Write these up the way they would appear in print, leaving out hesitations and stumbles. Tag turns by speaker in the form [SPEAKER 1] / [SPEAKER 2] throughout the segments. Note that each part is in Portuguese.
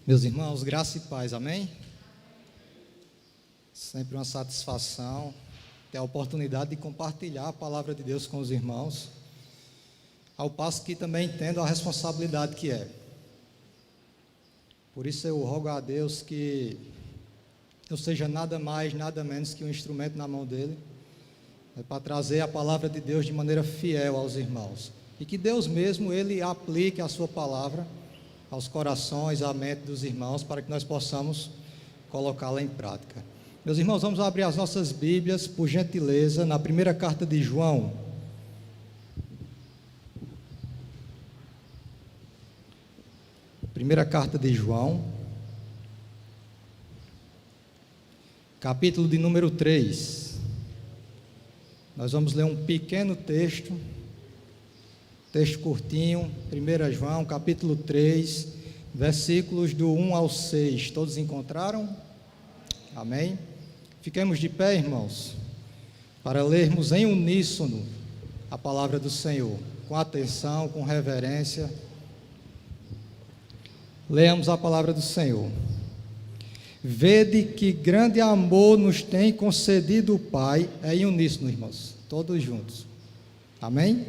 [SPEAKER 1] Meus irmãos, graça e paz, amém? Sempre uma satisfação ter a oportunidade de compartilhar a palavra de Deus com os irmãos, ao passo que também entendo a responsabilidade que é. Por isso eu rogo a Deus que eu seja nada mais, nada menos que um instrumento na mão dele, para trazer a palavra de Deus de maneira fiel aos irmãos, e que Deus mesmo, ele aplique a sua palavra aos corações, à mente dos irmãos, para que nós possamos colocá-la em prática. Meus irmãos, vamos abrir as nossas Bíblias, por gentileza, na primeira carta de João. Primeira carta de João, capítulo de número 3. Nós vamos ler um pequeno texto curtinho, 1 João, capítulo 3, versículos do 1 ao 6. Todos encontraram? Amém? Fiquemos de pé, irmãos, para lermos em uníssono a palavra do Senhor, com atenção, com reverência. Leamos a palavra do Senhor. Vede que grande amor nos tem concedido o Pai, é em uníssono, irmãos, todos juntos. Amém?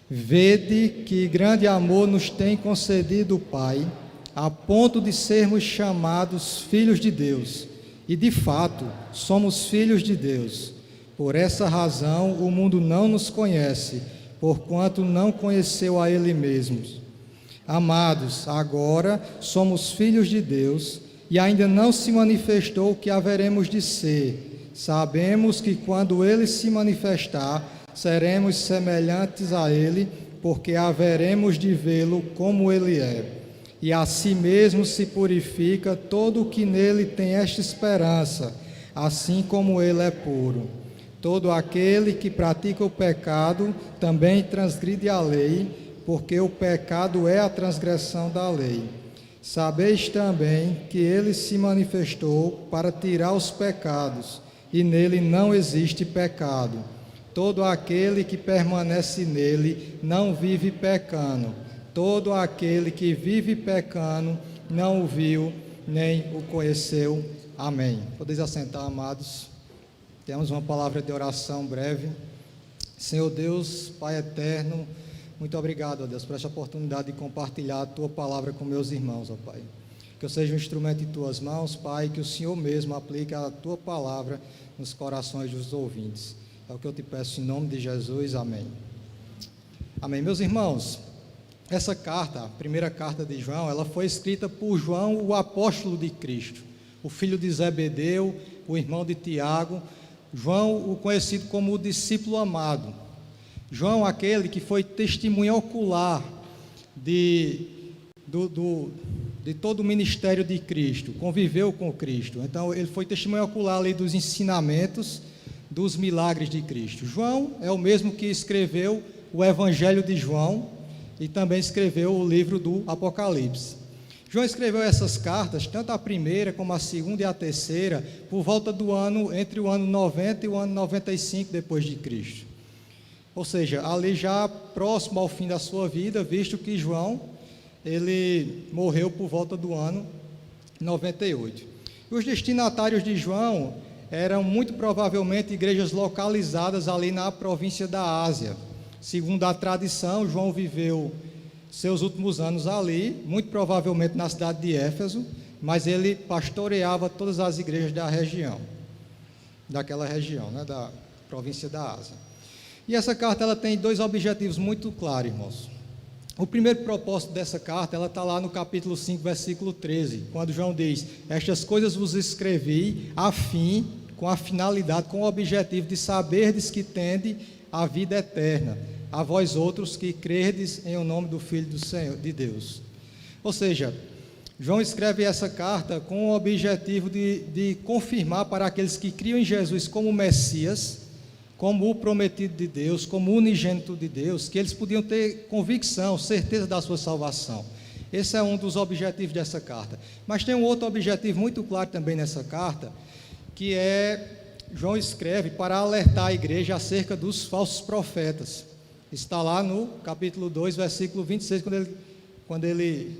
[SPEAKER 1] Vede que grande amor nos tem concedido o Pai, a ponto de sermos chamados filhos de Deus, e de fato somos filhos de Deus. Por essa razão o mundo não nos conhece, porquanto não conheceu a Ele mesmo. Amados, agora somos filhos de Deus, e ainda não se manifestou o que haveremos de ser. Sabemos que quando Ele se manifestar, seremos semelhantes a Ele, porque haveremos de vê-lo como Ele é. E a si mesmo se purifica todo o que nele tem esta esperança, assim como Ele é puro. Todo aquele que pratica o pecado também transgride a lei, porque o pecado é a transgressão da lei. Sabeis também que Ele se manifestou para tirar os pecados, e nele não existe pecado. Todo aquele que permanece nele não vive pecando. Todo aquele que vive pecando não o viu, nem o conheceu. Amém. Podeis assentar, amados. Temos uma palavra de oração breve. Senhor Deus, Pai eterno, muito obrigado, ó Deus, por esta oportunidade de compartilhar a Tua palavra com meus irmãos, ó Pai. Que eu seja um instrumento em Tuas mãos, Pai, que o Senhor mesmo aplique a Tua palavra nos corações dos ouvintes. É o que eu te peço em nome de Jesus, amém. Amém. Meus irmãos, essa carta, a primeira carta de João, ela foi escrita por João, o apóstolo de Cristo, o filho de Zebedeu, o irmão de Tiago, João, o conhecido como o discípulo amado. João, aquele que foi testemunha ocular de todo o ministério de Cristo, conviveu com Cristo. Então, ele foi testemunha ocular ali dos ensinamentos, dos milagres de Cristo. João é o mesmo que escreveu o Evangelho de João e também escreveu o livro do Apocalipse. João escreveu essas cartas, tanto a primeira como a segunda e a terceira, por volta do ano, entre o ano 90 e o ano 95 depois de Cristo. Ou seja, ali já próximo ao fim da sua vida, visto que João, ele morreu por volta do ano 98. E os destinatários de João eram muito provavelmente igrejas localizadas ali na província da Ásia. Segundo a tradição, João viveu seus últimos anos ali, muito provavelmente na cidade de Éfeso, mas ele pastoreava todas as igrejas da região, daquela região, né, da província da Ásia. E essa carta ela tem dois objetivos muito claros, irmãos. O primeiro propósito dessa carta, ela está lá no capítulo 5, versículo 13, quando João diz: estas coisas vos escrevi com a finalidade, com o objetivo de saberdes que tende a vida eterna, a vós outros que crerdes em o nome do Filho do Senhor, de Deus. Ou seja, João escreve essa carta com o objetivo de confirmar para aqueles que criam em Jesus como Messias, como o prometido de Deus, como o unigênito de Deus, que eles podiam ter convicção, certeza da sua salvação. Esse é um dos objetivos dessa carta. Mas tem um outro objetivo muito claro também nessa carta, que João escreve para alertar a igreja acerca dos falsos profetas. Está lá no capítulo 2, versículo 26, quando ele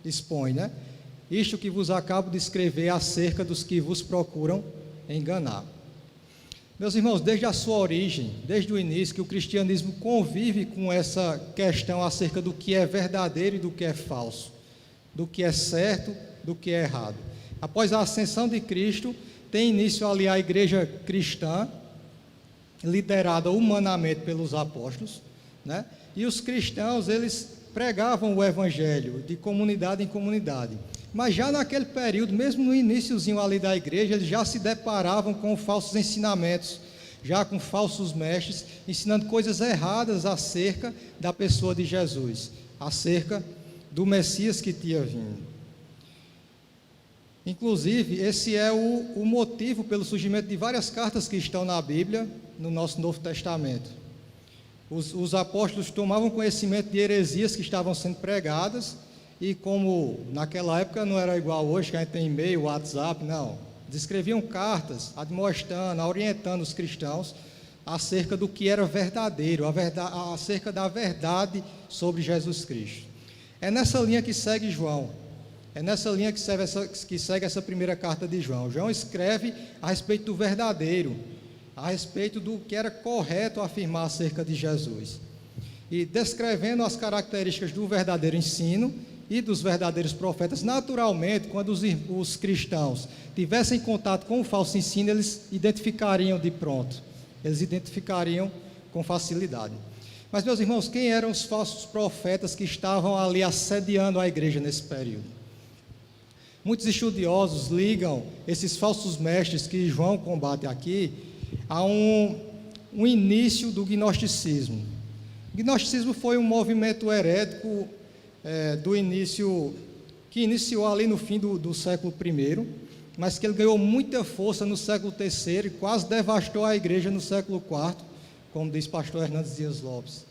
[SPEAKER 1] expõe, né? isto que vos acabo de escrever acerca dos que vos procuram enganar. Meus irmãos, desde a sua origem, desde o início, que o cristianismo convive com essa questão acerca do que é verdadeiro e do que é falso, do que é certo, do que é errado. Após a ascensão de Cristo, tem início ali a igreja cristã, liderada humanamente pelos apóstolos, né? E os cristãos, eles pregavam o evangelho de comunidade em comunidade. Mas já naquele período, mesmo no iniciozinho ali da igreja, eles já se deparavam com falsos ensinamentos, já com falsos mestres, ensinando coisas erradas acerca da pessoa de Jesus, acerca do Messias que tinha vindo. Inclusive, esse é o motivo pelo surgimento de várias cartas que estão na Bíblia, no nosso Novo Testamento. Os apóstolos tomavam conhecimento de heresias que estavam sendo pregadas, e como naquela época não era igual hoje, que a gente tem e-mail, WhatsApp, não. Eles escreviam cartas, admoestando, orientando os cristãos acerca do que era verdadeiro, acerca da verdade sobre Jesus Cristo. É nessa linha que segue João, é nessa linha que segue essa primeira carta de João. João escreve a respeito do verdadeiro, a respeito do que era correto afirmar acerca de Jesus. E descrevendo as características do verdadeiro ensino e dos verdadeiros profetas. Naturalmente, quando os cristãos tivessem contato com o falso ensino, eles identificariam de pronto, eles identificariam com facilidade. Mas, meus irmãos, quem eram os falsos profetas que estavam ali assediando a igreja nesse período? Muitos estudiosos ligam esses falsos mestres que João combate aqui a um início do gnosticismo. O gnosticismo foi um movimento herético que iniciou ali no fim do século I, mas que ele ganhou muita força no século III e quase devastou a igreja no século IV, como diz pastor Hernandes Dias Lopes.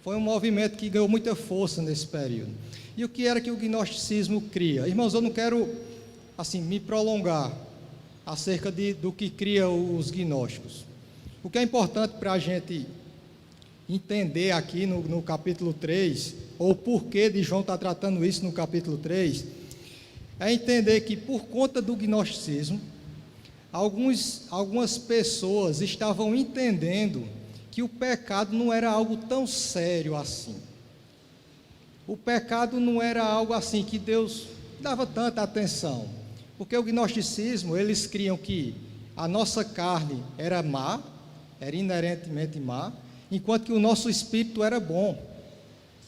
[SPEAKER 1] Foi um movimento que ganhou muita força nesse período. E o que era que o gnosticismo cria? Irmãos, eu não quero me prolongar acerca do que cria os gnósticos. O que é importante para a gente entender aqui no capítulo 3, ou por que de João está tratando isso no capítulo 3, é entender que por conta do gnosticismo, algumas pessoas estavam entendendo que o pecado não era algo tão sério assim. O pecado não era algo assim que Deus dava tanta atenção, porque o gnosticismo, eles criam que a nossa carne era má, era inerentemente má, enquanto que o nosso espírito era bom.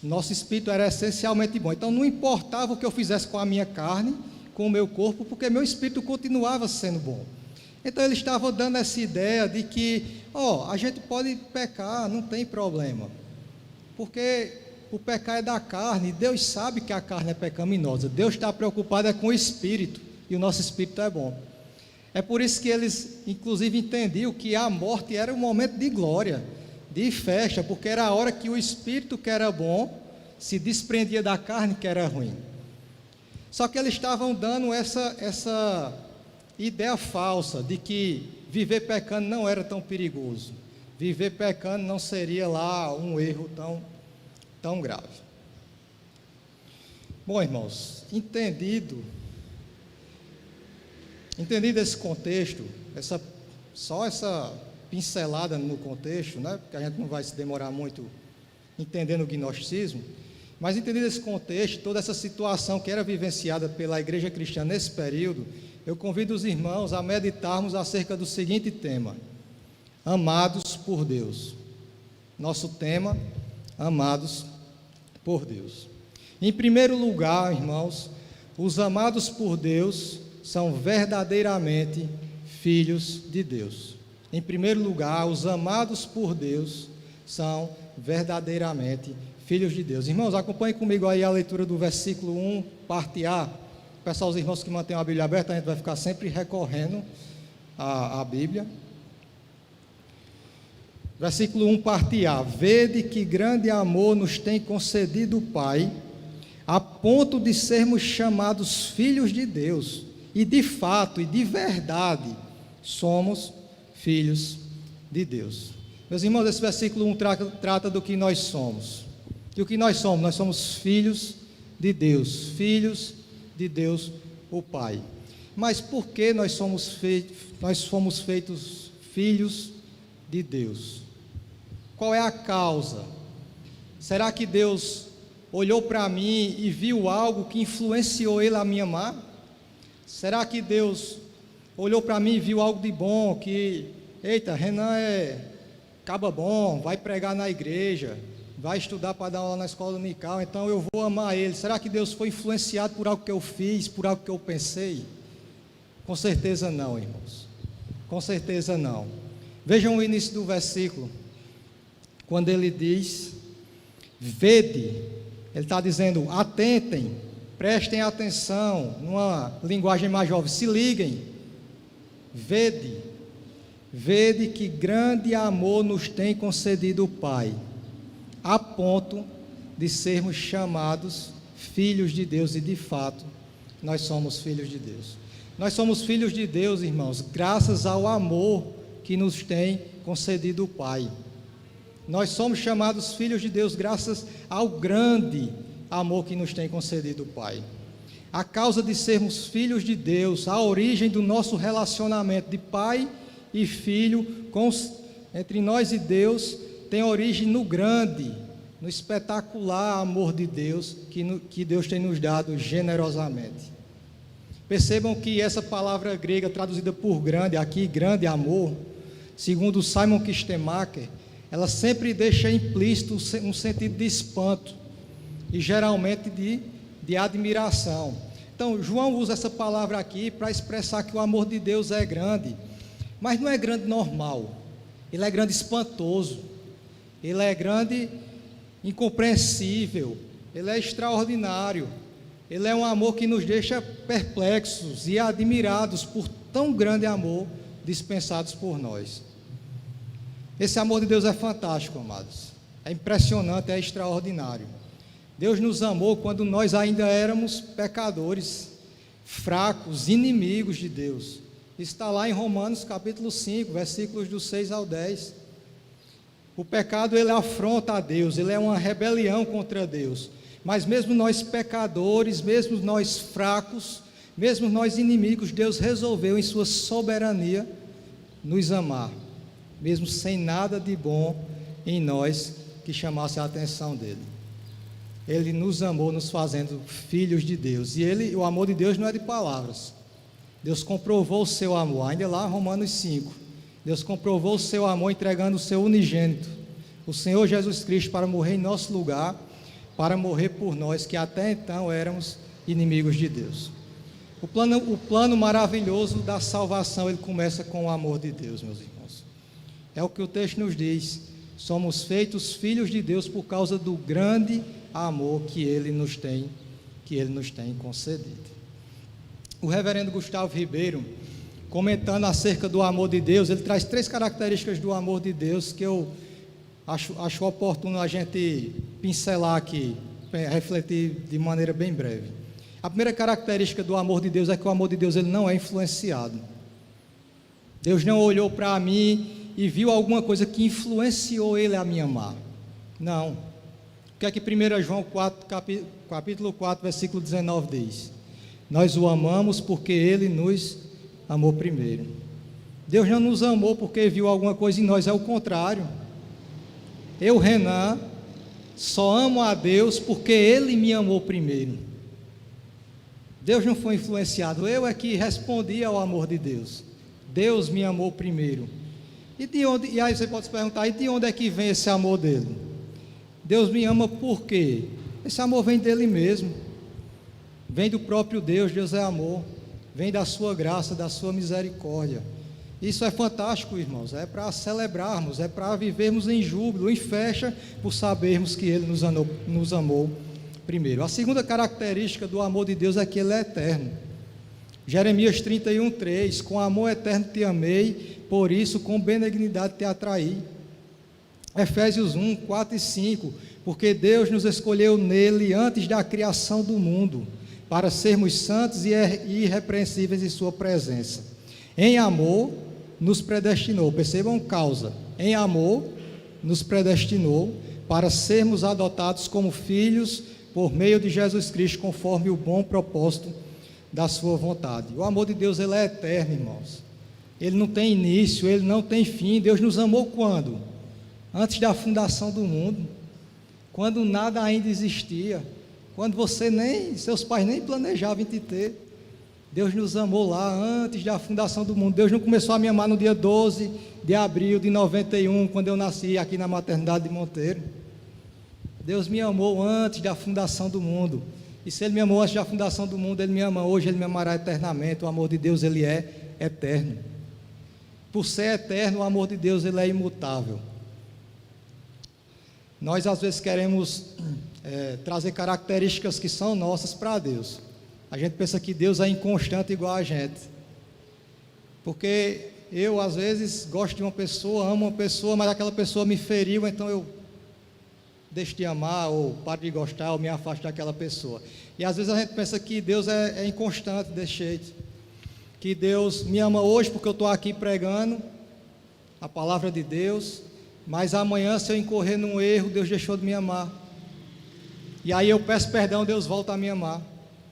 [SPEAKER 1] Nosso espírito era essencialmente bom. Então não importava o que eu fizesse com a minha carne, com o meu corpo, porque meu espírito continuava sendo bom. Então ele estava dando essa ideia de que, a gente pode pecar, não tem problema, porque o pecado é da carne, Deus sabe que a carne é pecaminosa, Deus está preocupado com o espírito, e o nosso espírito é bom. É por isso que eles, inclusive, entendiam que a morte era um momento de glória, de festa, porque era a hora que o espírito que era bom se desprendia da carne que era ruim. Só que eles estavam dando essa ideia falsa de que viver pecando não era tão perigoso, viver pecando não seria lá um erro tão grave. Bom, irmãos, entendido esse contexto, só essa pincelada no contexto, né? Porque a gente não vai se demorar muito entendendo o gnosticismo, mas entendido esse contexto, toda essa situação que era vivenciada pela igreja cristã nesse período, eu convido os irmãos a meditarmos acerca do seguinte tema: amados por Deus. Nosso tema, amados por Deus. Em primeiro lugar, irmãos, os amados por Deus são verdadeiramente filhos de Deus. Em primeiro lugar, os amados por Deus são verdadeiramente filhos de Deus. Irmãos, acompanhem comigo aí a leitura do versículo 1, parte A. Pessoal, os irmãos que mantêm a Bíblia aberta, a gente vai ficar sempre recorrendo à Bíblia. Versículo 1, parte A. Vede que grande amor nos tem concedido o Pai, a ponto de sermos chamados filhos de Deus. E de fato, e de verdade, somos filhos de Deus. Meus irmãos, esse versículo 1 trata do que nós somos. E o que nós somos? Nós somos filhos de Deus, filhos de Deus, o Pai. Mas por que nós fomos feitos filhos de Deus? Qual é a causa? Será que Deus olhou para mim e viu algo que influenciou Ele a me amar? Será que Deus olhou para mim e viu algo de bom, que, eita, Renan é caba bom, vai pregar na igreja, vai estudar para dar aula na escola dominical, então eu vou amar ele? Será que Deus foi influenciado por algo que eu fiz, por algo que eu pensei? Com certeza não, irmãos. Com certeza não. Vejam o início do versículo, quando ele diz, vede, ele está dizendo, atentem, prestem atenção, numa linguagem mais jovem, se liguem, vede que grande amor nos tem concedido o Pai, a ponto de sermos chamados filhos de Deus, e de fato, nós somos filhos de Deus. Nós somos filhos de Deus, irmãos, graças ao amor que nos tem concedido o Pai. Nós somos chamados filhos de Deus graças ao grande amor que nos tem concedido o Pai. A causa de sermos filhos de Deus, a origem do nosso relacionamento de pai e filho entre nós e Deus, tem origem no grande, no espetacular amor de Deus que Deus tem nos dado generosamente. Percebam que essa palavra grega traduzida por grande, aqui grande amor, segundo Simon Kistemaker, ela sempre deixa implícito um sentido de espanto e geralmente de admiração. Então, João usa essa palavra aqui para expressar que o amor de Deus é grande, mas não é grande normal, ele é grande espantoso, ele é grande incompreensível, ele é extraordinário, ele é um amor que nos deixa perplexos e admirados por tão grande amor dispensados por nós. Esse amor de Deus é fantástico, amados, é impressionante, é extraordinário. Deus nos amou quando nós ainda éramos pecadores, fracos, inimigos de Deus. Isso está lá em Romanos capítulo 5, versículos do 6 ao 10. O pecado, ele afronta a Deus, ele é uma rebelião contra Deus. Mas mesmo nós pecadores, mesmo nós fracos, mesmo nós inimigos, Deus resolveu em sua soberania nos amar, mesmo sem nada de bom em nós que chamasse a atenção dele. Ele nos amou, nos fazendo filhos de Deus. E o amor de Deus não é de palavras. Deus comprovou o seu amor, ainda lá em Romanos 5. Deus comprovou o seu amor entregando o seu unigênito, o Senhor Jesus Cristo, para morrer em nosso lugar, para morrer por nós, que até então éramos inimigos de Deus. O plano maravilhoso da salvação, ele começa com o amor de Deus, meus irmãos. É o que o texto nos diz. Somos feitos filhos de Deus por causa do grande amor que Ele nos tem concedido. O reverendo Gustavo Ribeiro, comentando acerca do amor de Deus, ele traz 3 características do amor de Deus que eu acho oportuno a gente pincelar aqui, refletir de maneira bem breve. A primeira característica do amor de Deus é que o amor de Deus, ele não é influenciado. Deus não olhou para mim e viu alguma coisa que influenciou Ele a me amar. Não. O que é que 1 João 4, capítulo 4, versículo 19 diz? Nós o amamos porque Ele nos amou primeiro. Deus não nos amou porque viu alguma coisa em nós, é o contrário. Eu, Renan, só amo a Deus porque Ele me amou primeiro. Deus não foi influenciado, eu é que respondi ao amor de Deus. Deus me amou primeiro. E aí você pode se perguntar, e de onde é que vem esse amor dele? Deus me ama por quê? Esse amor vem dele mesmo, vem do próprio Deus. Deus é amor, vem da sua graça, da sua misericórdia. Isso é fantástico, irmãos, é para celebrarmos, é para vivermos em júbilo, em festa, por sabermos que Ele nos amou primeiro. A segunda característica do amor de Deus é que Ele é eterno. Jeremias 31:3, com amor eterno te amei, por isso com benignidade te atraí. Efésios 1:4 e 5, porque Deus nos escolheu nele antes da criação do mundo, para sermos santos e irrepreensíveis em sua presença. Em amor nos predestinou, percebam causa, em amor nos predestinou para sermos adotados como filhos por meio de Jesus Cristo, conforme o bom propósito da sua vontade. O amor de Deus, ele é eterno, irmãos. Ele não tem início, ele não tem fim. Deus nos amou quando? Antes da fundação do mundo, quando nada ainda existia, quando seus pais nem planejavam te ter. Deus nos amou lá antes da fundação do mundo. Deus não começou a me amar no dia 12 de abril de 91, quando eu nasci aqui na maternidade de Monteiro. Deus me amou antes da fundação do mundo. E se Ele me amou antes da fundação do mundo, Ele me ama hoje, Ele me amará eternamente. O amor de Deus, Ele é eterno. Por ser eterno, o amor de Deus, Ele é imutável. Nós às vezes queremos trazer características que são nossas para Deus. A gente pensa que Deus é inconstante igual a gente. Porque eu às vezes gosto de uma pessoa, amo uma pessoa, mas aquela pessoa me feriu, então eu deixo de amar, ou paro de gostar, ou me afasto daquela pessoa. E às vezes a gente pensa que Deus é inconstante desse jeito. Que Deus me ama hoje porque eu estou aqui pregando a palavra de Deus, mas amanhã, se eu incorrer num erro, Deus deixou de me amar. E aí eu peço perdão, Deus volta a me amar.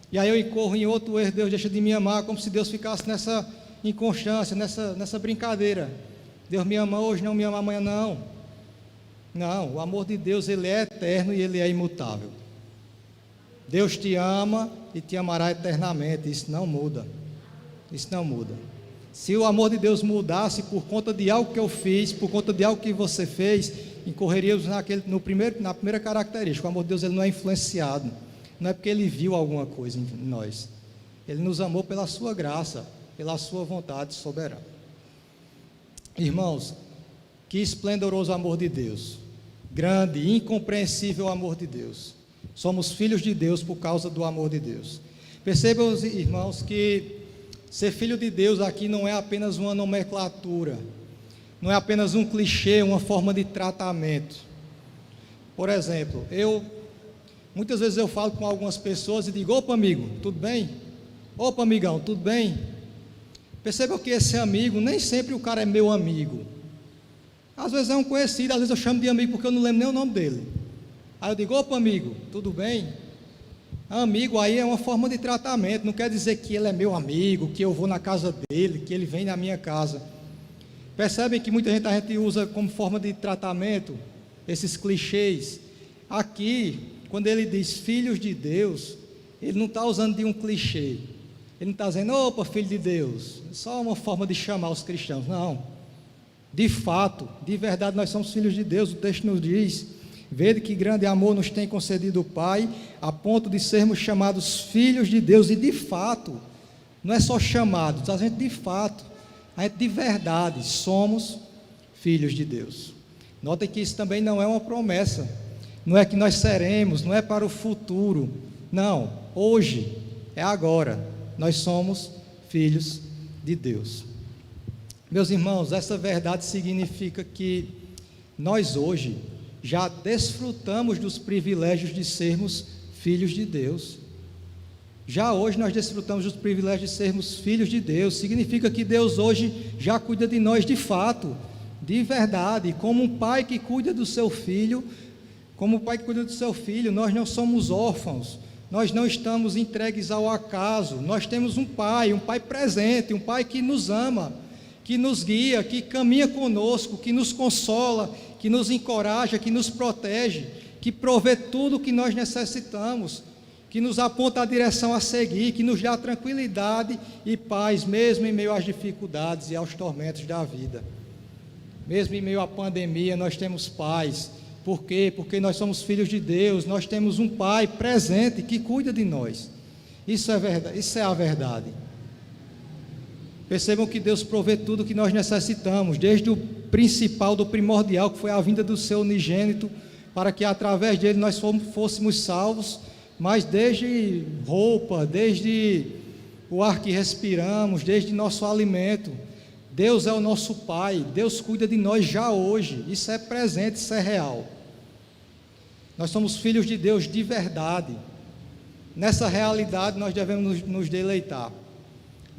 [SPEAKER 1] E aí eu incorro em outro erro, Deus deixa de me amar, como se Deus ficasse nessa inconstância, nessa brincadeira. Deus me ama hoje, não me ama amanhã, não. Não, o amor de Deus, ele é eterno e ele é imutável. Deus te ama e te amará eternamente, isso não muda. Isso não muda. Se o amor de Deus mudasse por conta de algo que eu fiz, por conta de algo que você fez, incorreríamos na primeira característica. O amor de Deus, ele não é influenciado. Não é porque Ele viu alguma coisa em nós. Ele nos amou pela sua graça, pela sua vontade soberana. Irmãos, que esplendoroso amor de Deus. Grande, incompreensível amor de Deus. Somos filhos de Deus por causa do amor de Deus. Percebam, irmãos, que ser filho de Deus aqui não é apenas uma nomenclatura. Não é apenas um clichê, uma forma de tratamento. Por exemplo, muitas vezes eu falo com algumas pessoas e digo: opa amigo, tudo bem? Opa amigão, tudo bem? Percebam que esse amigo, nem sempre o cara é meu amigo. Às vezes é um conhecido, às vezes eu chamo de amigo porque eu não lembro nem o nome dele. Aí eu digo: opa amigo, tudo bem? Amigo aí é uma forma de tratamento, não quer dizer que ele é meu amigo, que eu vou na casa dele, que ele vem na minha casa. Percebem que muita gente a gente usa como forma de tratamento esses clichês. Aqui, quando ele diz filhos de Deus, ele não está usando de um clichê. Ele não está dizendo: opa, filho de Deus, só uma forma de chamar os cristãos. Não, de fato, de verdade nós somos filhos de Deus. O texto nos diz: vede que grande amor nos tem concedido o Pai, a ponto de sermos chamados filhos de Deus. E de fato, não é só chamados, a gente de fato, a gente de verdade somos filhos de Deus. Notem que isso também não é uma promessa, não é que nós seremos, não é para o futuro, não, hoje, é agora, nós somos filhos de Deus. Meus irmãos, essa verdade significa que nós hoje já desfrutamos dos privilégios de sermos filhos de Deus. Já hoje nós desfrutamos dos privilégios de sermos filhos de Deus. Significa que Deus hoje já cuida de nós de fato, de verdade, como um pai que cuida do seu filho. Como o pai que cuida do seu filho, nós não somos órfãos, nós não estamos entregues ao acaso. Nós temos um pai presente, um pai que nos ama, que nos guia, que caminha conosco, que nos consola, que nos encoraja, que nos protege, que provê tudo o que nós necessitamos, que nos aponta a direção a seguir, que nos dá tranquilidade e paz, mesmo em meio às dificuldades e aos tormentos da vida. Mesmo em meio à pandemia, nós temos paz. Por quê? Porque nós somos filhos de Deus, nós temos um Pai presente que cuida de nós. Isso é verdade, isso é a verdade. Percebam que Deus provê tudo o que nós necessitamos, desde o principal, do primordial, que foi a vinda do seu unigênito, para que através dele nós fôssemos salvos, mas desde roupa, desde o ar que respiramos, desde nosso alimento. Deus é o nosso Pai, Deus cuida de nós já hoje, isso é presente, isso é real. Nós somos filhos de Deus de verdade. Nessa realidade nós devemos nos deleitar,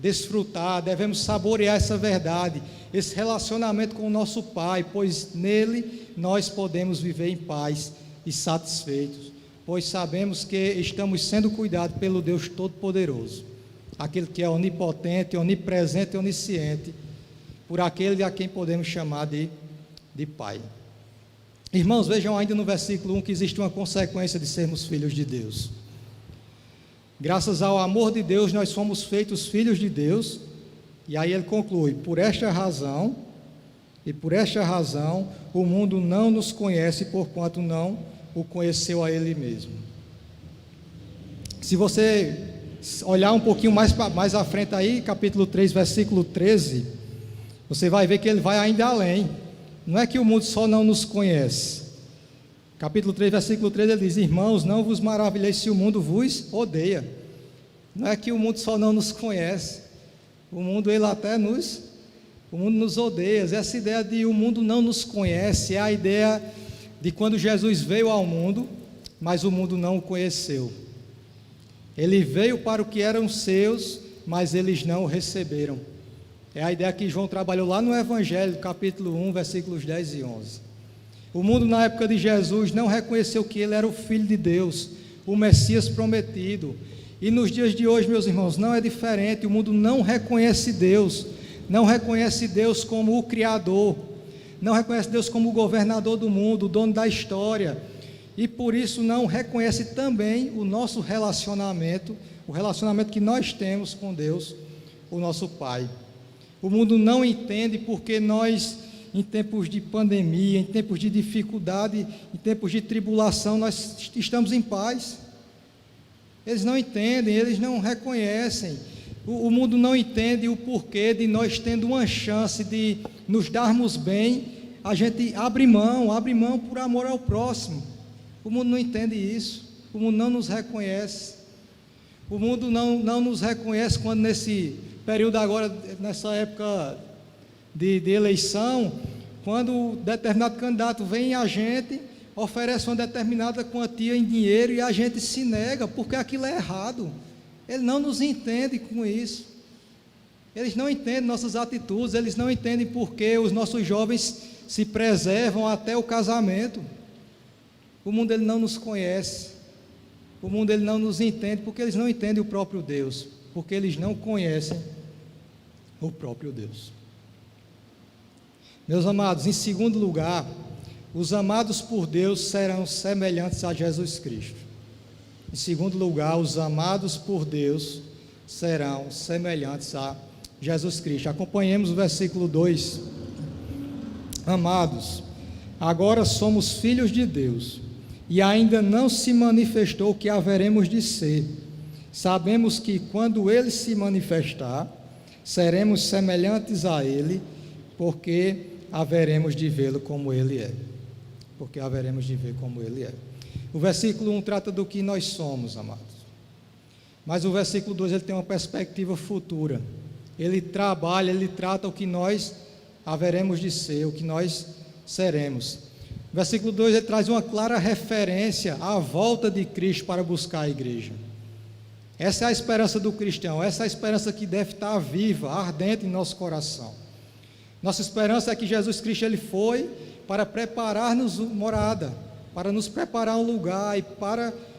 [SPEAKER 1] desfrutar, devemos saborear essa verdade, esse relacionamento com o nosso Pai, pois nele nós podemos viver em paz e satisfeitos, pois sabemos que estamos sendo cuidados pelo Deus Todo-Poderoso. aquele que é onipotente, onipresente e onisciente, por aquele a quem podemos chamar de Pai. Irmãos, vejam ainda no versículo 1 que existe uma consequência de sermos filhos de Deus. Graças ao amor de Deus, nós somos feitos filhos de Deus, e aí ele conclui: por esta razão, o mundo não nos conhece, porquanto não o conheceu a Ele mesmo. Se você olhar um pouquinho mais à frente aí, capítulo 3, versículo 13, você vai ver que ele vai ainda além. Não é que o mundo só não nos conhece. Capítulo 3, versículo 13, ele diz: irmãos, não vos maravilheis se o mundo vos odeia. Não é que o mundo só não nos conhece. O mundo, o mundo nos odeia. Essa ideia de o mundo não nos conhece é a ideia de quando Jesus veio ao mundo, mas o mundo não o conheceu. Ele veio para o que eram seus, mas eles não o receberam. É a ideia que João trabalhou lá no Evangelho, capítulo 1, versículos 10 e 11. O mundo na época de Jesus não reconheceu que ele era o Filho de Deus, o Messias prometido. E nos dias de hoje, meus irmãos, não é diferente. O mundo não reconhece Deus, não reconhece Deus como o Criador, não reconhece Deus como o governador do mundo, o dono da história, e por isso não reconhece também o nosso relacionamento, o relacionamento que nós temos com Deus, o nosso Pai. O mundo não entende porque nós, em tempos de pandemia, em tempos de dificuldade, em tempos de tribulação, nós estamos em paz. Eles não entendem, eles não reconhecem. O mundo não entende o porquê de nós tendo uma chance de nos darmos bem, a gente abre mão por amor ao próximo. O mundo não entende isso, o mundo não nos reconhece. O mundo não nos reconhece quando nesse período agora, nessa época de eleição, quando determinado candidato vem a gente, oferece uma determinada quantia em dinheiro e a gente se nega, porque aquilo é errado. Ele não nos entende com isso. Eles não entendem nossas atitudes, eles não entendem porque os nossos jovens se preservam até o casamento. O mundo ele não nos conhece. O mundo ele não nos entende porque eles não entendem o próprio Deus, porque eles não conhecem o próprio Deus. Meus amados, em segundo lugar, os amados por Deus serão semelhantes a Jesus Cristo. Em segundo lugar, os amados por Deus serão semelhantes a Jesus Cristo. Acompanhemos o versículo 2. Amados, agora somos filhos de Deus, e ainda não se manifestou o que haveremos de ser. Sabemos que quando Ele se manifestar, seremos semelhantes a Ele, porque haveremos de vê-lo como Ele é. Porque haveremos de ver como Ele é. O versículo 1 trata do que nós somos, amados. Mas o versículo 2 ele tem uma perspectiva futura. Ele trata o que nós haveremos de ser, o que nós seremos. O versículo 2 ele traz uma clara referência à volta de Cristo para buscar a igreja. Essa é a esperança do cristão, essa é a esperança que deve estar viva, ardente em nosso coração. Nossa esperança é que Jesus Cristo ele foi para preparar-nos morada, para nos preparar um lugar,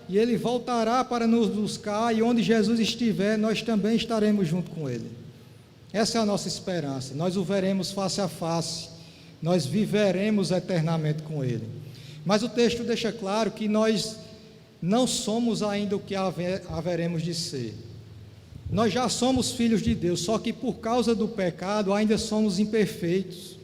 [SPEAKER 1] e Ele voltará para nos buscar, e onde Jesus estiver, nós também estaremos junto com Ele. Essa é a nossa esperança, nós o veremos face a face, nós viveremos eternamente com Ele. Mas o texto deixa claro que nós não somos ainda o que haveremos de ser. Nós já somos filhos de Deus, só que por causa do pecado ainda somos imperfeitos.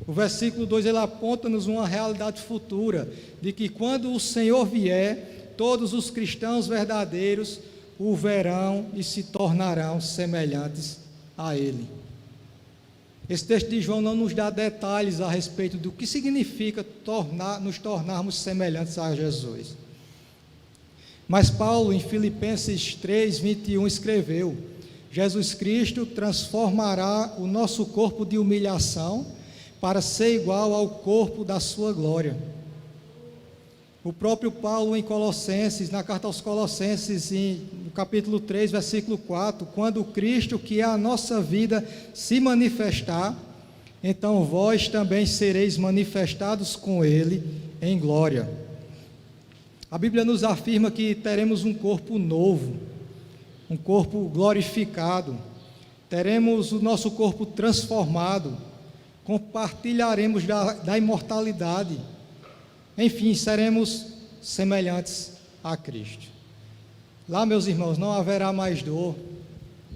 [SPEAKER 1] O versículo 2 ele aponta-nos uma realidade futura, de que quando o Senhor vier, todos os cristãos verdadeiros o verão e se tornarão semelhantes a Ele. Esse texto de João não nos dá detalhes a respeito do que significa nos tornarmos semelhantes a Jesus. Mas Paulo, em Filipenses 3:21, escreveu: Jesus Cristo transformará o nosso corpo de humilhação para ser igual ao corpo da sua glória. O próprio Paulo em Colossenses, na carta aos Colossenses, no capítulo 3, versículo 4, quando Cristo, que é a nossa vida, se manifestar, então vós também sereis manifestados com Ele em glória. A Bíblia nos afirma que teremos um corpo novo, um corpo glorificado, teremos o nosso corpo transformado, compartilharemos da imortalidade, enfim, seremos semelhantes a Cristo. Lá, meus irmãos, não haverá mais dor,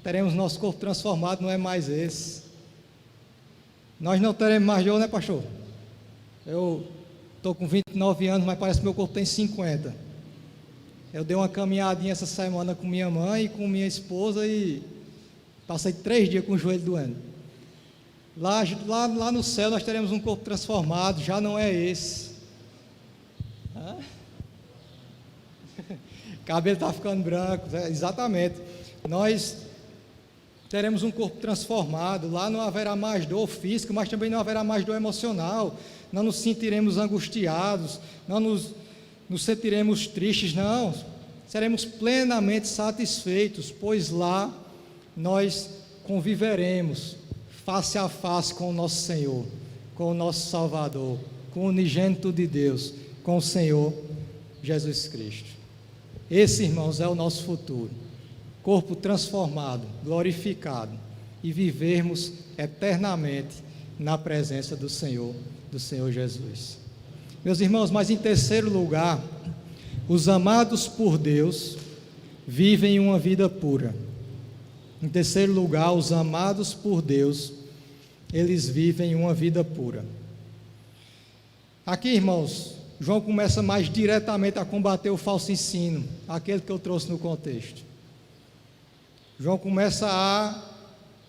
[SPEAKER 1] teremos nosso corpo transformado, não é mais esse. Nós não teremos mais dor, né, pastor? Eu estou com 29 anos, mas parece que meu corpo tem 50. Eu dei uma caminhadinha essa semana com minha mãe e com minha esposa e passei 3 dias com o joelho doendo. Lá no céu nós teremos um corpo transformado, já não é esse. Cabelo está ficando branco, exatamente. Nós teremos um corpo transformado, lá não haverá mais dor física, mas também não haverá mais dor emocional, não nos sentiremos angustiados, não nos sentiremos tristes, não, seremos plenamente satisfeitos, pois lá nós conviveremos face a face com o nosso Senhor, com o nosso Salvador, com o unigênito de Deus, com o Senhor Jesus Cristo. Esse, irmãos, é o nosso futuro. Corpo transformado, glorificado, e vivermos eternamente na presença do Senhor Jesus. Meus irmãos, mas em terceiro lugar, os amados por Deus vivem uma vida pura. Em terceiro lugar, os amados por Deus, eles vivem uma vida pura. Aqui, irmãos, João começa mais diretamente a combater o falso ensino, aquele que eu trouxe no contexto. João começa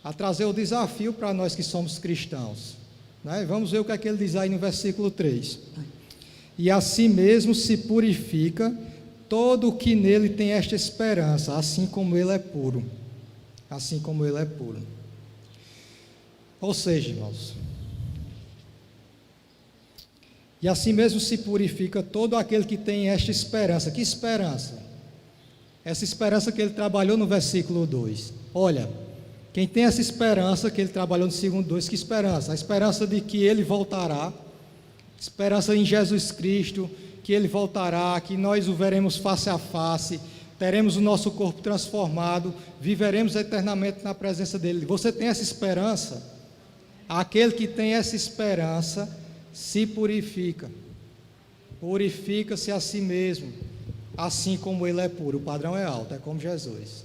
[SPEAKER 1] a trazer o desafio para nós que somos cristãos, né? Vamos ver o que é que ele diz aí no versículo 3. E assim mesmo se purifica todo o que nele tem esta esperança, assim como ele é puro. Assim como ele é puro. Ou seja, irmãos, e assim mesmo se purifica todo aquele que tem esta esperança. Que esperança? Essa esperança que ele trabalhou no versículo 2. Olha, quem tem essa esperança que ele trabalhou no segundo 2, que esperança? A esperança de que ele voltará, esperança em Jesus Cristo, que ele voltará, que nós o veremos face a face, teremos o nosso corpo transformado, viveremos eternamente na presença dele. Você tem essa esperança? Aquele que tem essa esperança se purifica, purifica-se a si mesmo, assim como ele é puro. O padrão é alto, é como Jesus.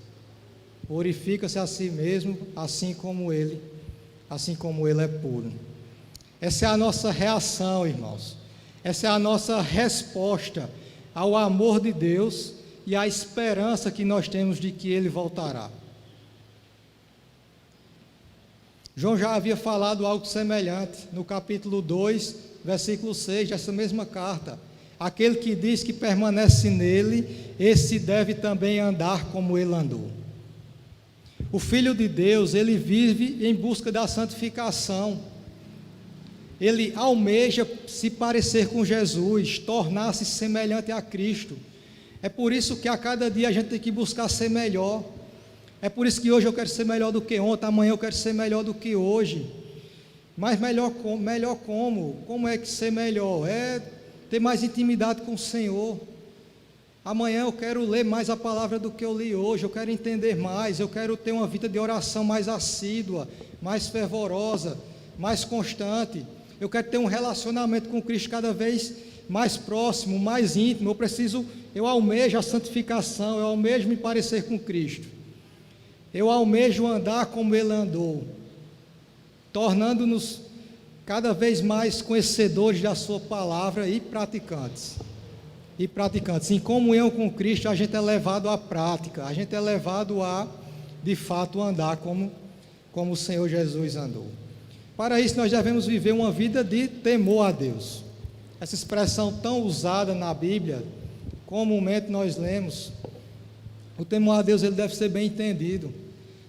[SPEAKER 1] Purifica-se a si mesmo, assim como ele é puro. Essa é a nossa reação, irmãos. Essa é a nossa resposta ao amor de Deus e à esperança que nós temos de que ele voltará. João já havia falado algo semelhante no capítulo 2, versículo 6 dessa mesma carta. Aquele que diz que permanece nele, esse deve também andar como ele andou. O Filho de Deus, ele vive em busca da santificação. Ele almeja se parecer com Jesus, tornar-se semelhante a Cristo. É por isso que a cada dia a gente tem que buscar ser melhor. É por isso que hoje eu quero ser melhor do que ontem, amanhã eu quero ser melhor do que hoje. Mas melhor como? Como é que ser melhor? É ter mais intimidade com o Senhor. Amanhã eu quero ler mais a palavra do que eu li hoje, eu quero entender mais, eu quero ter uma vida de oração mais assídua, mais fervorosa, mais constante. Eu quero ter um relacionamento com Cristo cada vez mais próximo, mais íntimo. Eu almejo a santificação, eu almejo me parecer com Cristo. Eu almejo andar como ele andou, tornando-nos cada vez mais conhecedores da sua palavra e praticantes. Em comunhão com Cristo, a gente é levado à prática, a gente é levado a, de fato, andar como o Senhor Jesus andou. Para isso, nós devemos viver uma vida de temor a Deus. Essa expressão tão usada na Bíblia, comumente nós lemos, o temor a Deus ele deve ser bem entendido.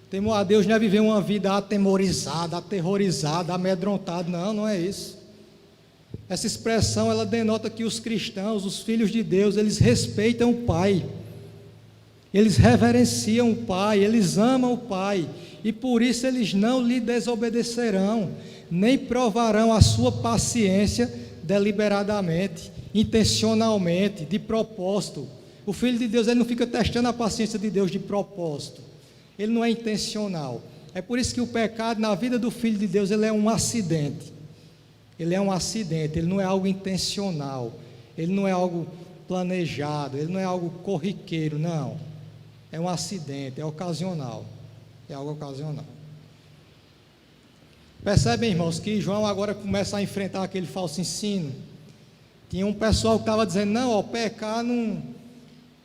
[SPEAKER 1] Temor a Deus não é viver uma vida atemorizada, aterrorizada, amedrontada, não é isso. Essa expressão, ela denota que os cristãos, os filhos de Deus, eles respeitam o Pai, eles reverenciam o Pai, eles amam o Pai, e por isso eles não lhe desobedecerão, nem provarão a sua paciência deliberadamente, intencionalmente, de propósito, O Filho de Deus, ele não fica testando a paciência de Deus de propósito. Ele não é intencional. É por isso que o pecado na vida do Filho de Deus, ele é um acidente. Ele é um acidente, ele não é algo intencional. Ele não é algo planejado, ele não é algo corriqueiro, não. É um acidente, é ocasional. É algo ocasional. Percebem, irmãos, que João agora começa a enfrentar aquele falso ensino. Tinha um pessoal que estava dizendo, não, ó, pecar não...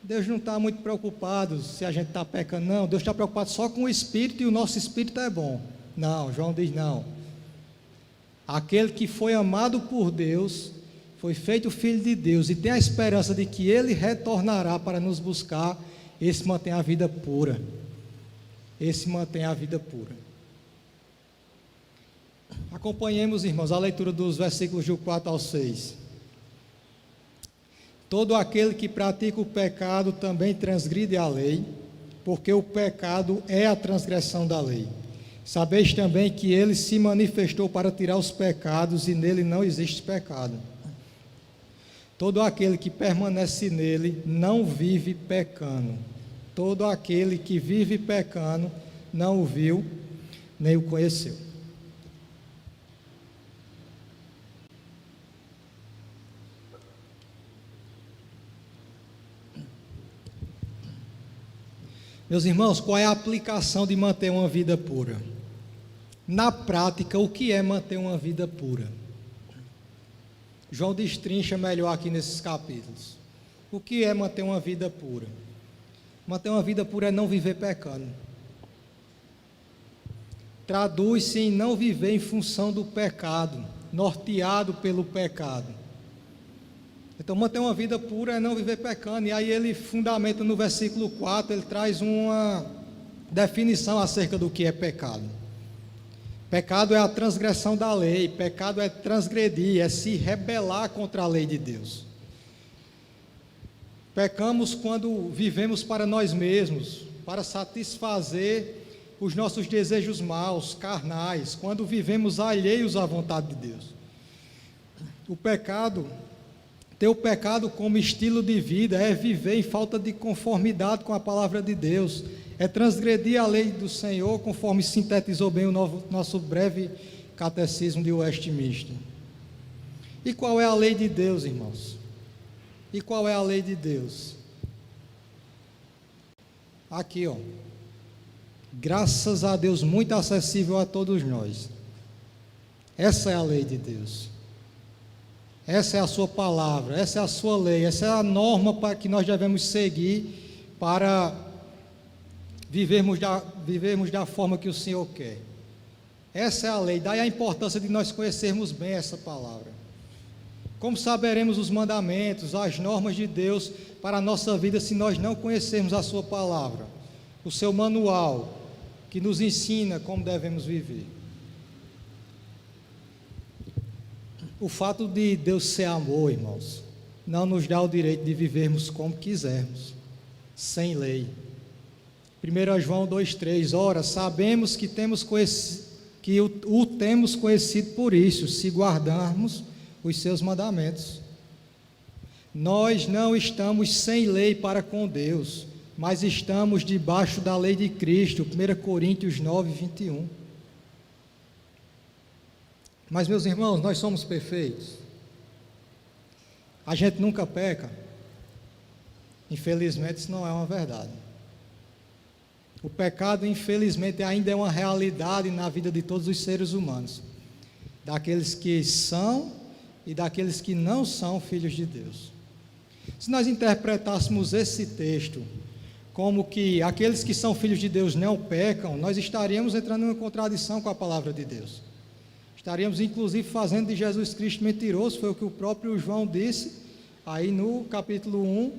[SPEAKER 1] Deus não está muito preocupado se a gente está pecando, não. Deus está preocupado só com o Espírito e o nosso Espírito é bom. Não, João diz não. Aquele que foi amado por Deus, foi feito filho de Deus e tem a esperança de que Ele retornará para nos buscar, esse mantém a vida pura. Esse mantém a vida pura. Acompanhemos, irmãos, a leitura dos versículos do 4 ao 6. Todo aquele que pratica o pecado também transgride a lei, porque o pecado é a transgressão da lei. Sabeis também que ele se manifestou para tirar os pecados e nele não existe pecado. Todo aquele que permanece nele não vive pecando. Todo aquele que vive pecando não o viu, nem o conheceu. Meus irmãos, qual é a aplicação de manter uma vida pura? Na prática, o que é manter uma vida pura? João destrincha melhor aqui nesses capítulos. O que é manter uma vida pura? Manter uma vida pura é não viver pecando. Traduz-se em não viver em função do pecado, norteado pelo pecado. Então, manter uma vida pura é não viver pecando. E aí ele fundamenta no versículo 4, ele traz uma definição acerca do que é pecado. Pecado é a transgressão da lei, pecado é transgredir, é se rebelar contra a lei de Deus. Pecamos quando vivemos para nós mesmos, para satisfazer os nossos desejos maus, carnais, quando vivemos alheios à vontade de Deus. O pecado, ter o pecado como estilo de vida, é viver em falta de conformidade com a palavra de Deus, é transgredir a lei do Senhor, conforme sintetizou bem o nosso breve catecismo de Westminster. E qual é a lei de Deus, irmãos? E qual é a lei de Deus? Aqui, ó. Graças a Deus, muito acessível a todos nós. Essa é a lei de Deus. Essa é a sua palavra, essa é a sua lei, essa é a norma para que nós devemos seguir para vivermos da forma que o Senhor quer. Essa é a lei, daí a importância de nós conhecermos bem essa palavra. Como saberemos os mandamentos, as normas de Deus para a nossa vida se nós não conhecermos a sua palavra, o seu manual, que nos ensina como devemos viver? O fato de Deus ser amor, irmãos, não nos dá o direito de vivermos como quisermos, sem lei. 1 João 2,3, ora, sabemos que o temos conhecido por isso, se guardarmos os seus mandamentos. Nós não estamos sem lei para com Deus, mas estamos debaixo da lei de Cristo, 1 Coríntios 9:21. Mas, meus irmãos, nós somos perfeitos? A gente nunca peca? Infelizmente, isso não é uma verdade. O pecado, infelizmente, ainda é uma realidade na vida de todos os seres humanos, daqueles que são e daqueles que não são filhos de Deus. Se nós interpretássemos esse texto como que aqueles que são filhos de Deus não pecam, nós estaríamos entrando em uma contradição com a palavra de Deus. Estaríamos, inclusive, fazendo de Jesus Cristo mentiroso, foi o que o próprio João disse, aí no capítulo 1,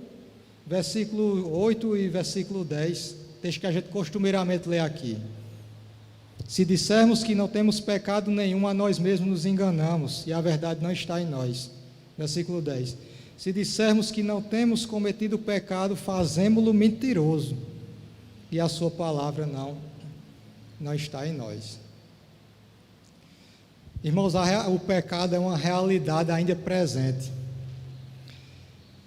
[SPEAKER 1] versículo 8 e versículo 10, texto que a gente costumeiramente lê aqui. Se dissermos que não temos pecado nenhum, a nós mesmos nos enganamos, e a verdade não está em nós. Versículo 10. Se dissermos que não temos cometido pecado, fazemo-lo mentiroso, e a sua palavra não está em nós. Irmãos, o pecado é uma realidade ainda presente.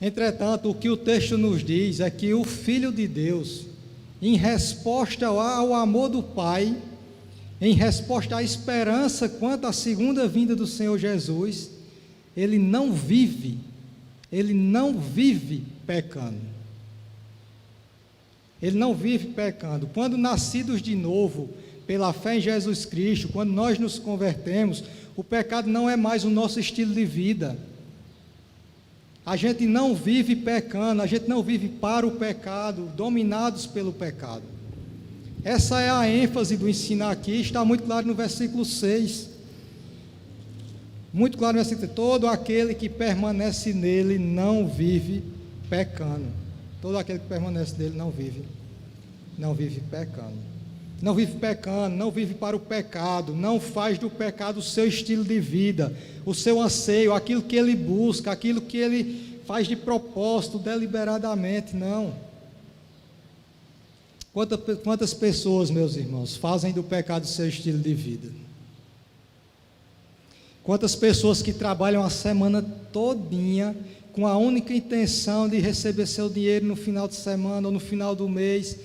[SPEAKER 1] Entretanto, o que o texto nos diz é que o Filho de Deus, em resposta ao amor do Pai, em resposta à esperança quanto à segunda vinda do Senhor Jesus, ele não vive pecando. Ele não vive pecando. Quando nascidos de novo, pela fé em Jesus Cristo, quando nós nos convertemos, o pecado não é mais o nosso estilo de vida. A gente não vive pecando, a gente não vive para o pecado, dominados pelo pecado. Essa é a ênfase do ensino aqui, está muito claro no versículo 6. Muito claro no versículo 6. Todo aquele que permanece nele não vive pecando. Todo aquele que permanece nele não vive pecando. Não vive pecando, não vive para o pecado, não faz do pecado o seu estilo de vida, o seu anseio, aquilo que ele busca, aquilo que ele faz de propósito, deliberadamente, não. Quantas pessoas, meus irmãos, fazem do pecado o seu estilo de vida? Quantas pessoas que trabalham a semana todinha com a única intenção de receber seu dinheiro no final de semana ou no final do mês,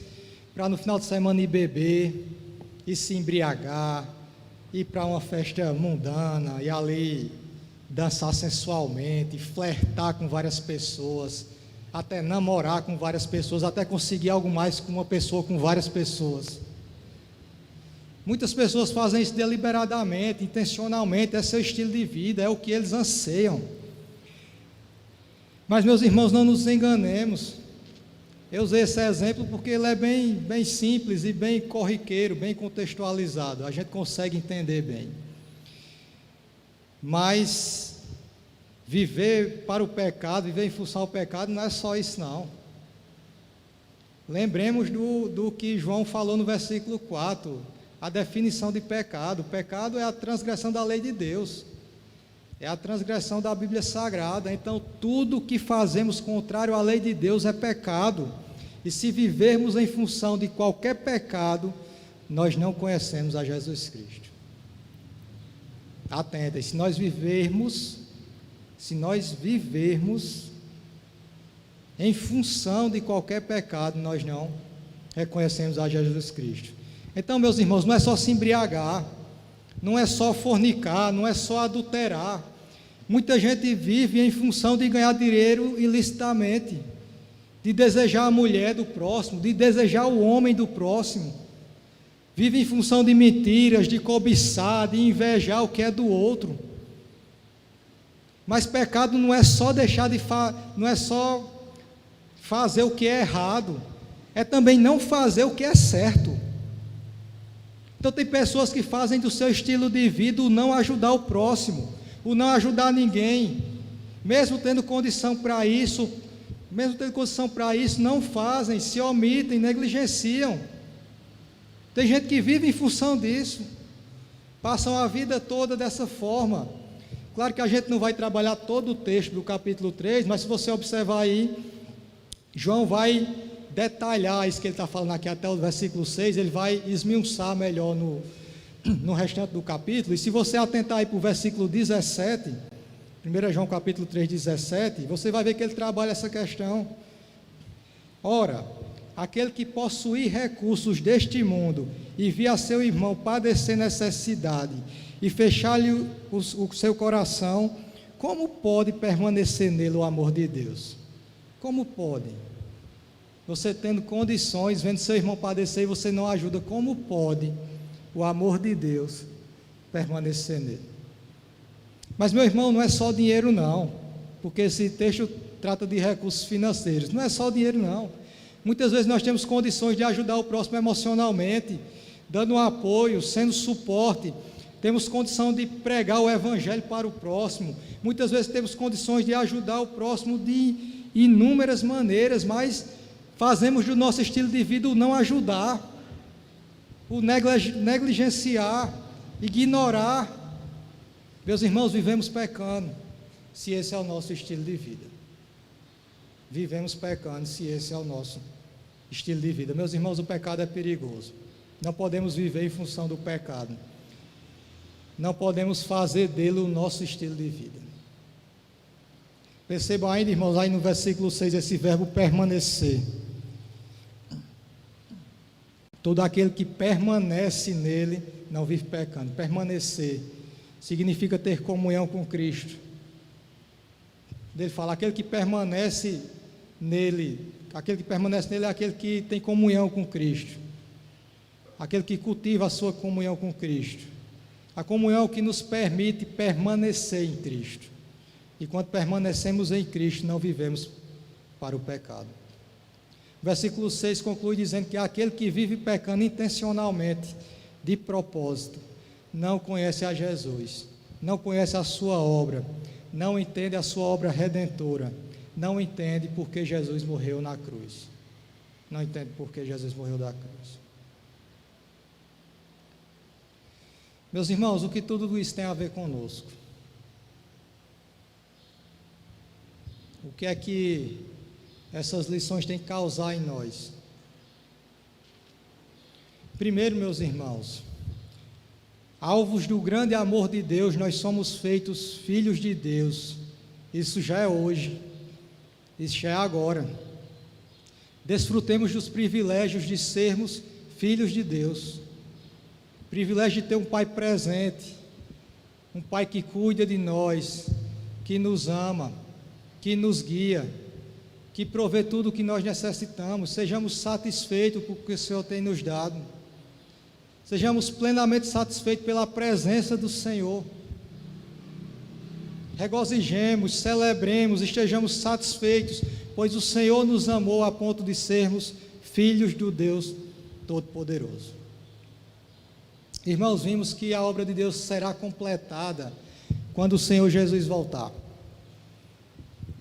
[SPEAKER 1] para no final de semana ir beber, e se embriagar, ir para uma festa mundana, e ali dançar sensualmente, flertar com várias pessoas, até namorar com várias pessoas, até conseguir algo mais com uma pessoa, com várias pessoas. Muitas pessoas fazem isso deliberadamente, intencionalmente, é seu estilo de vida, é o que eles anseiam. Mas, meus irmãos, não nos enganemos. Eu usei esse exemplo porque ele é bem simples e bem corriqueiro, bem contextualizado, a gente consegue entender bem. Mas viver para o pecado, viver em função ao pecado, não é só isso não. Lembremos do que João falou no versículo 4, a definição de pecado. O pecado é a transgressão da lei de Deus, é a transgressão da Bíblia Sagrada. Então tudo que fazemos contrário à lei de Deus é pecado, e se vivermos em função de qualquer pecado, nós não conhecemos a Jesus Cristo. Atentem, se nós vivermos em função de qualquer pecado, nós não reconhecemos a Jesus Cristo. Então, meus irmãos, não é só se embriagar, não é só fornicar, não é só adulterar. Muita gente vive em função de ganhar dinheiro ilicitamente, de desejar a mulher do próximo, de desejar o homem do próximo. Vive em função de mentiras, de cobiçar, de invejar o que é do outro. Mas pecado não é só não é só fazer o que é errado, é também não fazer o que é certo. Então tem pessoas que fazem do seu estilo de vida o não ajudar o próximo, o não ajudar ninguém, mesmo tendo condição para isso, não fazem, se omitem, negligenciam. Tem gente que vive em função disso, passam a vida toda dessa forma. Claro que a gente não vai trabalhar todo o texto do capítulo 3, mas se você observar aí, João vai detalhar isso que ele está falando aqui até o versículo 6, ele vai esmiuçar melhor no restante do capítulo. E se você atentar aí para o versículo 17, 1 João capítulo 3, 17, você vai ver que ele trabalha essa questão. Ora, aquele que possuir recursos deste mundo e vir a seu irmão padecer necessidade e fechar-lhe o seu coração, como pode permanecer nele o amor de Deus? Como pode? Você tendo condições, vendo seu irmão padecer e você não ajuda, como pode o amor de Deus permanecer nele? Mas, meu irmão, não é só dinheiro não, porque esse texto trata de recursos financeiros, não é só dinheiro não. Muitas vezes nós temos condições de ajudar o próximo emocionalmente, dando um apoio, sendo suporte, temos condição de pregar o evangelho para o próximo, muitas vezes temos condições de ajudar o próximo de inúmeras maneiras, mas fazemos do nosso estilo de vida o não ajudar, o negligenciar, ignorar. Meus irmãos, vivemos pecando, se esse é o nosso estilo de vida. Vivemos pecando, se esse é o nosso estilo de vida. Meus irmãos, o pecado é perigoso. Não podemos viver em função do pecado. Não podemos fazer dele o nosso estilo de vida. Percebam ainda, irmãos, aí no versículo 6, esse verbo permanecer. Todo aquele que permanece nele não vive pecando. Permanecer significa ter comunhão com Cristo. Ele fala, aquele que permanece nele é aquele que tem comunhão com Cristo. Aquele que cultiva a sua comunhão com Cristo. A comunhão que nos permite permanecer em Cristo. E quando permanecemos em Cristo, não vivemos para o pecado. O versículo 6 conclui dizendo que aquele que vive pecando intencionalmente, de propósito, não conhece a Jesus, não conhece a sua obra, não entende a sua obra redentora, não entende porque Jesus morreu na cruz. Não entende porque Jesus morreu na cruz. Meus irmãos, o que tudo isso tem a ver conosco? O que é que essas lições têm que causar em nós? Primeiro, meus irmãos, alvos do grande amor de Deus, nós somos feitos filhos de Deus. Isso já é hoje, isso já é agora. Desfrutemos dos privilégios de sermos filhos de Deus. Privilégio de ter um Pai presente, um Pai que cuida de nós, que nos ama, que nos guia, que provê tudo o que nós necessitamos. Sejamos satisfeitos com o que o Senhor tem nos dado. Sejamos plenamente satisfeitos pela presença do Senhor. Regozijemos, celebremos, estejamos satisfeitos, pois o Senhor nos amou a ponto de sermos filhos do Deus Todo-Poderoso. Irmãos, vimos que a obra de Deus será completada quando o Senhor Jesus voltar.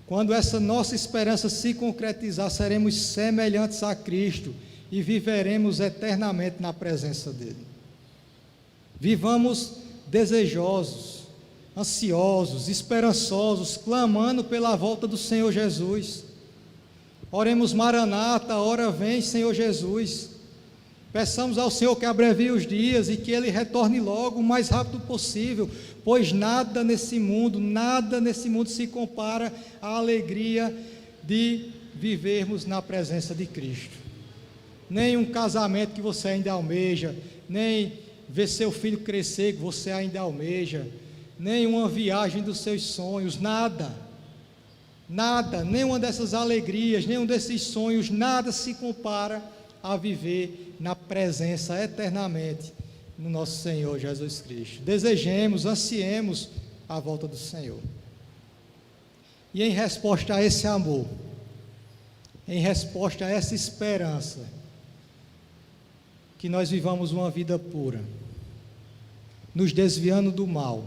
[SPEAKER 1] Quando essa nossa esperança se concretizar, seremos semelhantes a Cristo e viveremos eternamente na presença dEle. Vivamos desejosos, ansiosos, esperançosos, clamando pela volta do Senhor Jesus. Oremos Maranata, ora vem Senhor Jesus. Peçamos ao Senhor que abrevie os dias e que Ele retorne logo, o mais rápido possível, pois nada nesse mundo se compara à alegria de vivermos na presença de Cristo. Nem um casamento que você ainda almeja, nem ver seu filho crescer que você ainda almeja, nem uma viagem dos seus sonhos, nada, nenhuma dessas alegrias, nenhum desses sonhos, nada se compara a viver na presença eternamente no nosso Senhor Jesus Cristo. Desejemos, ansiemos a volta do Senhor. E em resposta a esse amor, em resposta a essa esperança, que nós vivamos uma vida pura, nos desviando do mal,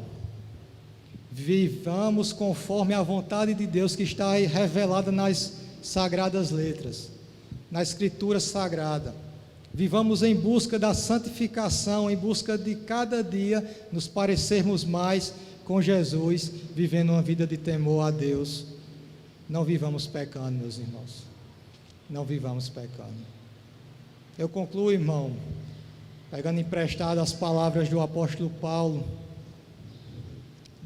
[SPEAKER 1] vivamos conforme a vontade de Deus que está aí revelada nas sagradas letras, na Escritura Sagrada. Vivamos em busca da santificação, em busca de cada dia nos parecermos mais com Jesus, vivendo uma vida de temor a Deus. Não vivamos pecando, meus irmãos. Não vivamos pecando. Eu concluo, irmão, pegando emprestado as palavras do apóstolo Paulo,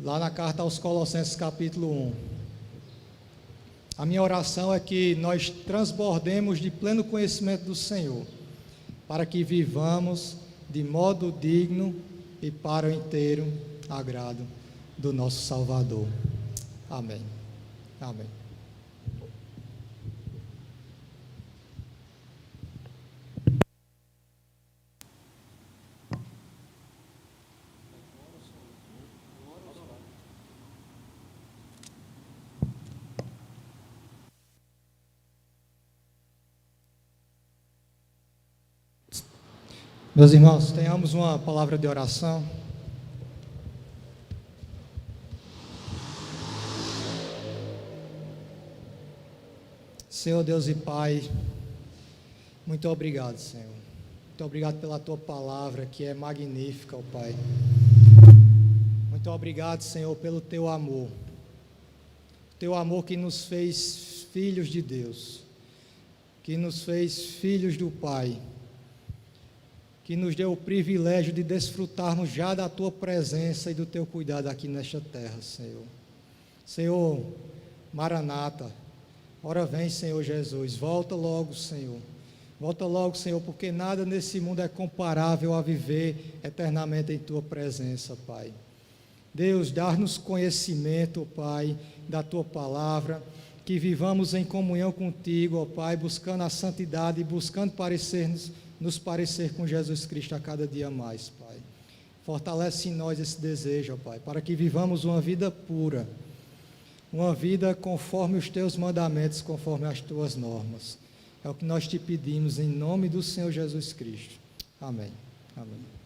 [SPEAKER 1] lá na carta aos Colossenses, capítulo 1. A minha oração é que nós transbordemos de pleno conhecimento do Senhor, para que vivamos de modo digno e para o inteiro agrado do nosso Salvador. Amém. Amém. Meus irmãos, tenhamos uma palavra de oração. Senhor Deus e Pai, muito obrigado, Senhor. Muito obrigado pela Tua palavra, que é magnífica, ó Pai. Muito obrigado, Senhor, pelo Teu amor. Teu amor que nos fez filhos de Deus, que nos fez filhos do Pai, que nos deu o privilégio de desfrutarmos já da Tua presença e do Teu cuidado aqui nesta terra, Senhor. Senhor, Maranata. Ora vem, Senhor Jesus. Volta logo, Senhor. Volta logo, Senhor, porque nada nesse mundo é comparável a viver eternamente em Tua presença, Pai. Deus, dá-nos conhecimento, Pai, da Tua palavra, que vivamos em comunhão contigo, ó Pai, buscando a santidade e buscando nos parecer com Jesus Cristo a cada dia mais, Pai. Fortalece em nós esse desejo, ó Pai, para que vivamos uma vida pura, uma vida conforme os Teus mandamentos, conforme as Tuas normas. É o que nós te pedimos em nome do Senhor Jesus Cristo. Amém. Amém.